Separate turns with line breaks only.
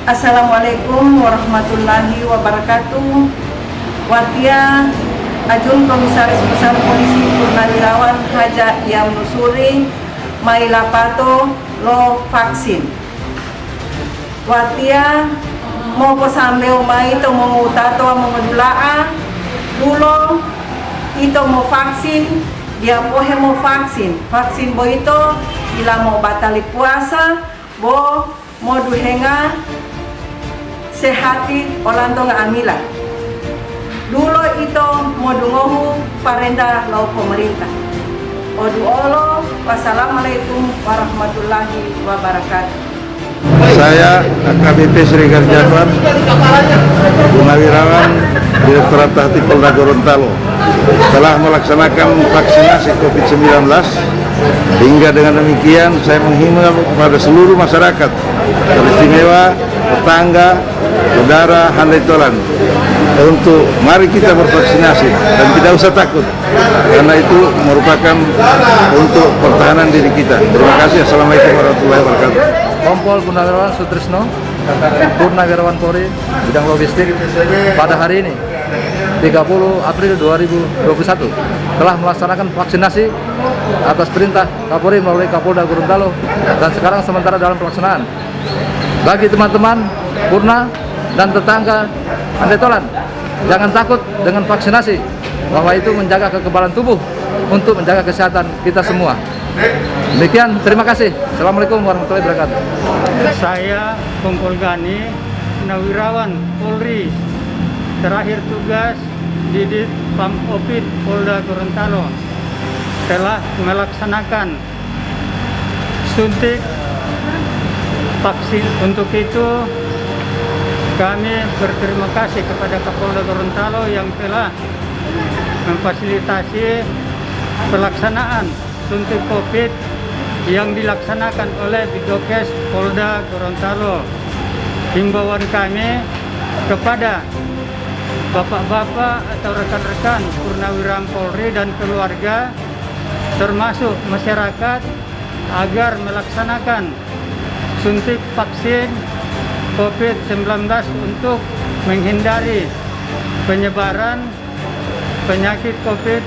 Assalamualaikum warahmatullahi wabarakatuh. Watia Ajun Komisaris Besar Polisi Purnawirawan Haja Yang Nusuri Mailapato lo vaksin. Watia mau posambeo mai to mau tato mau medulaa dulo ito mau vaksin dia pohe mau vaksin bo itu bila mau batali puasa bo mau duhenga sehati olando nga amila dulo itu mau dungohu parenda lau pemerintah odu olo. Wassalamualaikum warahmatullahi wabarakatuh.
Saya AKBP Siregar Jabar, Purnawirawan Direktorat Tahti Polda Gorontalo, telah melaksanakan vaksinasi COVID-19. Hingga dengan demikian saya menghimbau kepada seluruh masyarakat, teristimewa tetangga, saudara, handai tolan, untuk mari kita bervaksinasi dan tidak usah takut, karena itu merupakan untuk pertahanan diri kita. Terima kasih. Assalamualaikum warahmatullahi wabarakatuh.
Kompol Purnawirawan Sutrisno, Purnawirawan Polri bidang logistik, pada hari ini 30 April 2021 telah melaksanakan vaksinasi atas perintah Kapolri melalui Kapolda Gorontalo dan sekarang sementara dalam pelaksanaan. Bagi teman-teman Purna dan tetangga handai tolan, jangan takut dengan vaksinasi, bahwa itu menjaga kekebalan tubuh untuk menjaga kesehatan kita semua. Demikian, terima kasih. Assalamualaikum warahmatullahi wabarakatuh.
Saya Kompol Gani, Purnawirawan Polri, terakhir tugas di Pamopid Polda Gorontalo, telah melaksanakan suntik vaksin. Untuk itu kami berterima kasih kepada Kapolda Gorontalo yang telah memfasilitasi pelaksanaan suntik COVID yang dilaksanakan oleh Bidokes Polda Gorontalo. Himbauan kami kepada bapak-bapak atau rekan-rekan Purnawirawan Polri dan keluarga, termasuk masyarakat, agar melaksanakan suntik vaksin COVID-19 untuk menghindari penyebaran penyakit COVID.